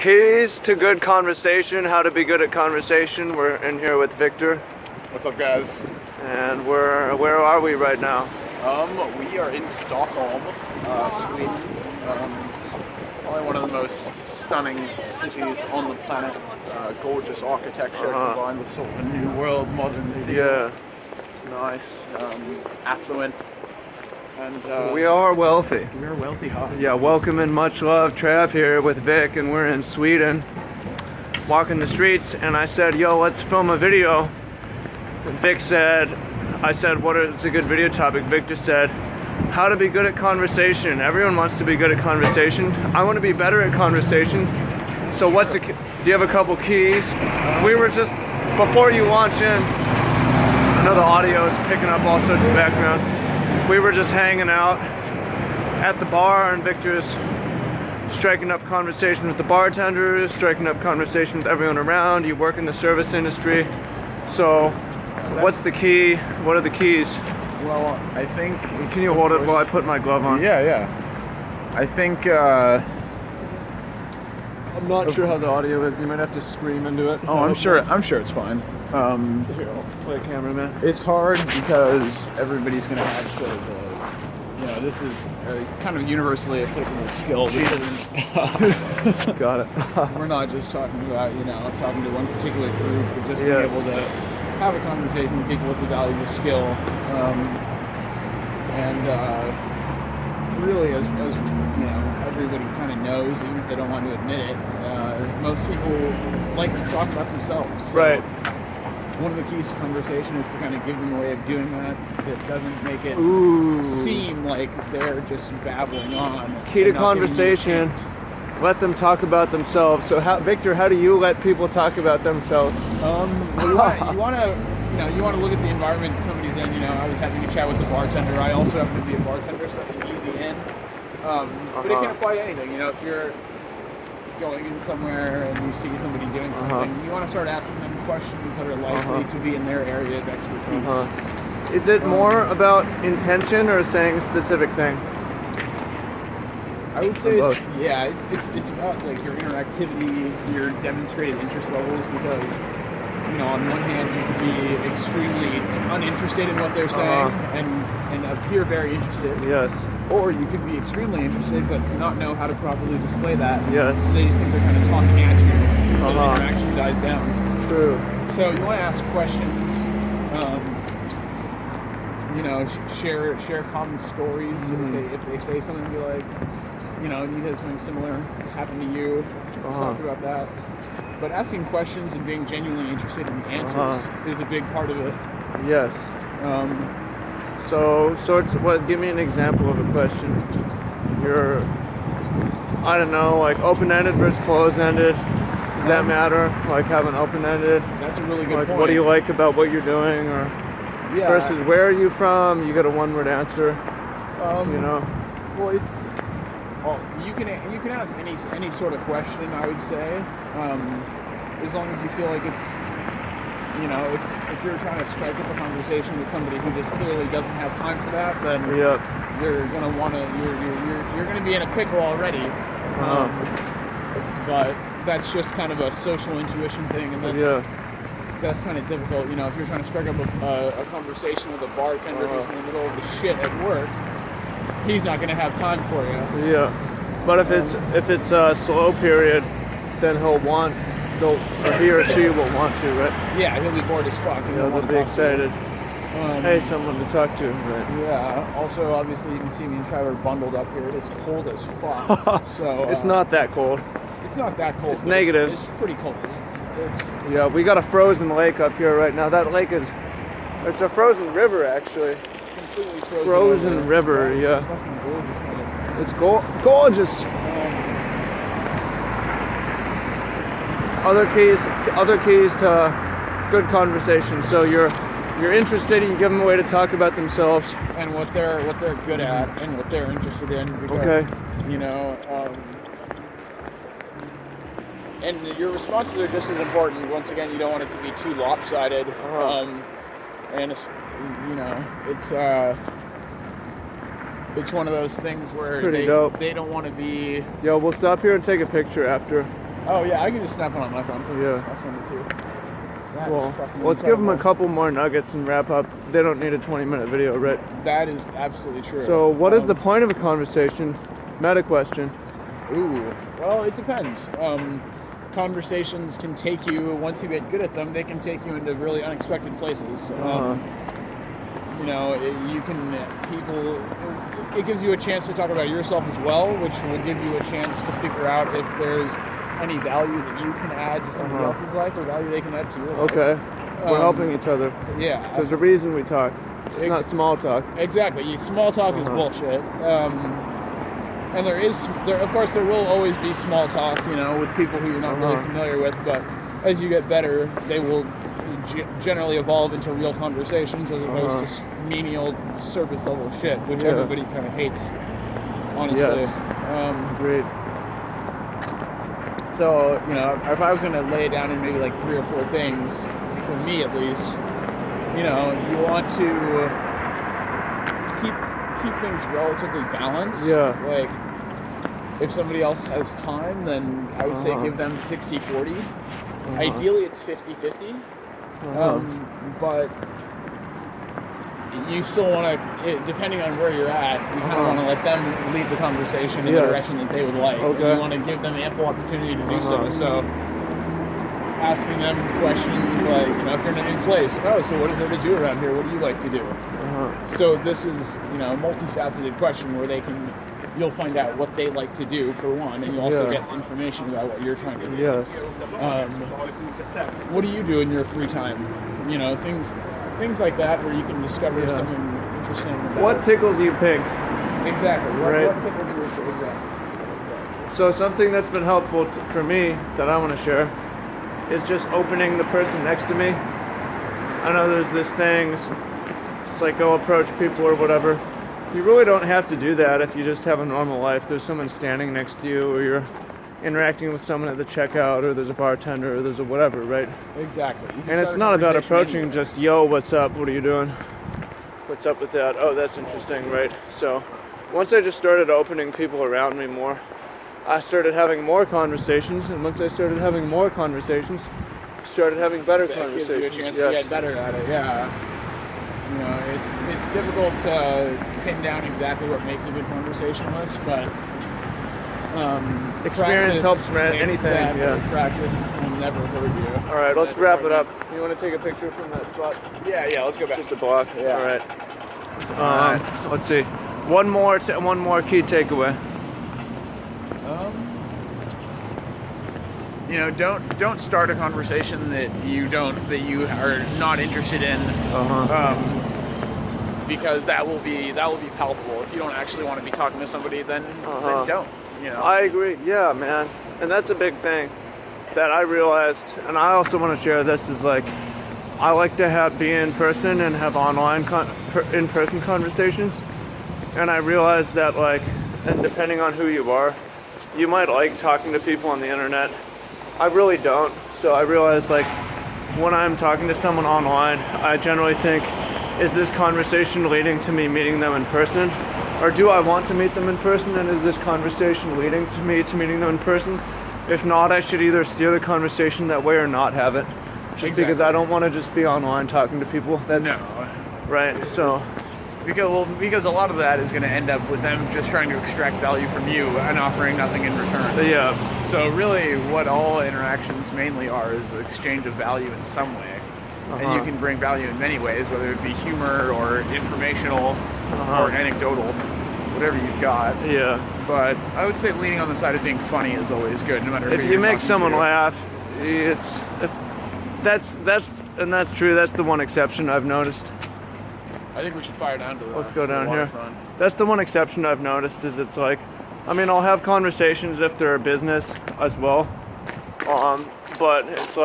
Keys to good conversation, how to be good at conversation. We're in here with Victor. What's up, guys? And where are we right now? We are in Stockholm, Sweden. Probably one of the most stunning cities on the planet. Gorgeous architecture combined with sort of a new world modern feel. Yeah. It's nice, affluent, and we are wealthy. We are wealthy, huh? Yeah, welcome and much love. Trav here with Vic, and we're in Sweden. Walking the streets, and I said, yo, let's film a video. And Vic said, I said, what is a good video topic? Victor said, how to be good at conversation. Everyone wants to be good at conversation. I want to be better at conversation. So do you have a couple keys? We were just, before you launch in, I know the audio is picking up all sorts of background. We were just hanging out at the bar, and Victor's striking up conversation with the bartenders, striking up conversation with everyone around. You work in the service industry. So what's the key? What are the keys? Well, I think... Can you hold it while I put my glove on? Yeah. I think... I'm not sure how the audio is. You might have to scream into it. Oh, I'm sure it's fine. Here, I'll play cameraman. It's hard because everybody's going to have sort of this is a kind of universally applicable skill. Jesus. Got it. We're not just talking about, talking to one particular group, but just being able to have a conversation with people. It's a valuable skill. Really, as everybody kind of knows, even if they don't want to admit it, most people like to talk about themselves. So right. One of the keys to conversation is to kind of give them a way of doing that doesn't make it seem like they're just babbling on. Key to conversation, let them talk about themselves. So Victor, how do you let people talk about themselves? You want to look at the environment that somebody's in. I was having a chat with the bartender. I also happen to be a bartender, so that's an easy in. But it can apply to anything. If you're going in somewhere and you see somebody doing something, you want to start asking them questions that are likely to be in their area of expertise. Is it more about intention or saying a specific thing? I would say it's about like your interactivity, your demonstrated interest levels, because on one hand you could be extremely uninterested in what they're saying and appear very interested. Yes. Or you could be extremely interested but not know how to properly display that. Yes. So they just think they're kind of talking at you so the interaction dies down. True. So you want to ask questions, share common stories. If they say something, be like, you had something similar happen to you, talk about that. But asking questions and being genuinely interested in answers is a big part of it. Yes. Give me an example of a question. You're, I don't know, like open-ended versus closed-ended. Does that matter? Like having open-ended? That's a really good point. What do you like about what you're doing? Or versus where are you from? You get a one-word answer. Well, you can ask any sort of question, I would say, as long as you feel like it's, if you're trying to strike up a conversation with somebody who just clearly doesn't have time for that, then you're gonna be in a pickle already. But that's just kind of a social intuition thing, and that's kind of difficult. If you're trying to strike up a conversation with a bartender who's in the middle of the shit at work, he's not going to have time for you. Yeah, but if it's a slow period, then he or she will want to, right? Yeah, he'll be bored as fuck. They'll be excited. Hey, someone to talk to, right? Yeah. Also, obviously, you can see me and Trevor bundled up here. It is cold as fuck. So it's not that cold. It's not that cold. It's negatives. It's pretty cold. We got a frozen lake up here right now. That lake it's a frozen river, actually. Completely frozen river, yeah. It's gorgeous. Other keys to good conversation. So you're interested, you give them a way to talk about themselves and what they're good at and what they're interested in. Because, and your responses are just as important. Once again, you don't want it to be too lopsided. And it's, it's one of those things where they don't want to be... Yo, we'll stop here and take a picture after. Oh yeah, I can just snap one on my phone. Yeah. I'll send it to you. That is Well, fucking let's give them a incredible. couple more nuggets and wrap up. They don't need a 20-minute video, right? That is absolutely true. So what is the point of a conversation? Meta question. Ooh, well, it depends. Conversations can take you, once you get good at them, they can take you into really unexpected places. You know, it gives you a chance to talk about yourself as well, which will give you a chance to figure out if there's any value that you can add to somebody else's life or value they can add to your life. Okay. We're helping each other. Yeah. There's a reason we talk. It's not small talk. Exactly. Small talk is bullshit. And of course, there will always be small talk, you know, with people who you're not really familiar with. But as you get better, they will generally evolve into real conversations as opposed to just menial surface level shit, which everybody kind of hates, honestly. Yes. Great. So, you know, if I was going to lay it down in maybe like 3 or 4 things, for me at least, you know, you want to keep things relatively balanced. Yeah. Like, if somebody else has time, then I would say give them 60-40. Ideally, it's 50-50. But you still want to, depending on where you're at, you kind of want to let them lead the conversation in the direction that they would like. Okay. And you want to give them ample opportunity to do so. So asking them questions like, you know, if you're in a new place, so what is there to do around here? What do you like to do? So this is, you know, a multifaceted question where you'll find out what they like to do for one, and you also get information about what you're trying to do. Yes. What do you do in your free time? You know, things like that where you can discover something interesting about What tickles you pink? Exactly. Right. What tickles you? Exactly. So something that's been helpful for me that I want to share is just opening the person next to me. I know there's this thing, it's like go approach people or whatever. You really don't have to do that if you just have a normal life. There's someone standing next to you, or you're interacting with someone at the checkout, or there's a bartender, or there's a whatever, right? Exactly. And it's not about approaching just, yo, what's up, what are you doing? What's up with that? Oh, that's interesting, right? So once I just started opening people around me more, I started having more conversations, and once I started having more conversations, started having better conversations. Gives you a chance to get better at it, yeah. You know, it's difficult to pin down exactly what makes a good conversationalist, but experience helps anything. Practice will never hurt you. All right, let's wrap it up. You want to take a picture from that spot? Yeah, let's go back. Just a block. Yeah. All right. Let's see. One more key takeaway. You know, don't start a conversation that you are not interested in, because that will be palpable. If you don't actually want to be talking to somebody, then don't. You know. I agree. Yeah, man, and that's a big thing that I realized, and I also want to share this. Is like, I like to be in person and have online in-person conversations, and I realized that and depending on who you are, you might like talking to people on the internet. I really don't. So I realize when I'm talking to someone online, I generally think, is this conversation leading to me meeting them in person? Or do I want to meet them in person, and is this conversation leading to me meeting them in person? If not, I should either steer the conversation that way or not have it. Just because I don't want to just be online talking to people. Right, so. Because a lot of that is going to end up with them just trying to extract value from you and offering nothing in return. Yeah. So really what all interactions mainly are is the exchange of value in some way. And you can bring value in many ways, whether it be humor or informational or anecdotal, whatever you've got. Yeah. But I would say leaning on the side of being funny is always good, no matter who if you're you make someone to. laugh, that's true. That's the one exception I've noticed. I think we should fire down to the Let's go down here. waterfront. That's the one exception I've noticed is it's I'll have conversations if they're a business as well. But it's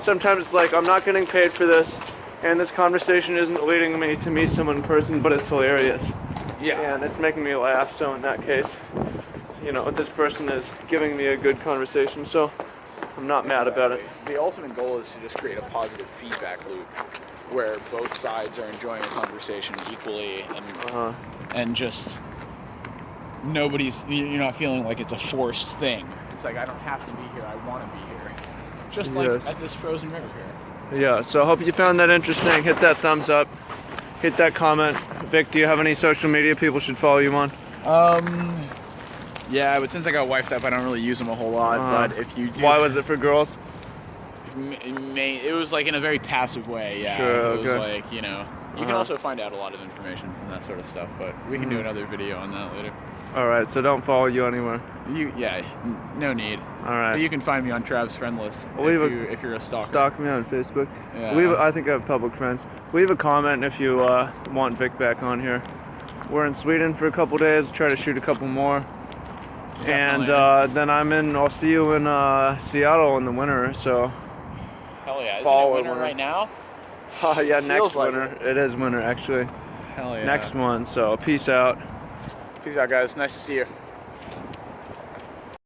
sometimes it's I'm not getting paid for this, and this conversation isn't leading me to meet someone in person, but it's hilarious. Yeah. And it's making me laugh, so in that case, this person is giving me a good conversation, so I'm not mad about it. The ultimate goal is to just create a positive feedback loop where both sides are enjoying a conversation equally, and just you're not feeling like it's a forced thing. It's like I don't have to be here. I want to be here. Just like Yes. at this frozen river here. Yeah, so I hope you found that interesting. Hit that thumbs up. Hit that comment. Vic, do you have any social media people should follow you on? Yeah, but since I got wifed up, I don't really use them a whole lot. But if you do, Why was it for girls? It was like in a very passive way. Yeah, Sure, it was okay. like, you know, you can also find out a lot of information from that sort of stuff. But we can do another video on that later. All right, so don't follow you anywhere. No need. All right. But you can find me on Trav's friend list if you're a stalker. Stalk me on Facebook. Yeah. I think I have public friends. Leave a comment if you want Vic back on here. We're in Sweden for a couple days. Try to shoot a couple more. Definitely. And then I'll see you in Seattle in the winter. So Hell yeah! Is Fall it or winter winter. right now? yeah, next Feels like winter. It is winter actually. Hell yeah! Next one. So peace out. Peace out, guys. Nice to see you.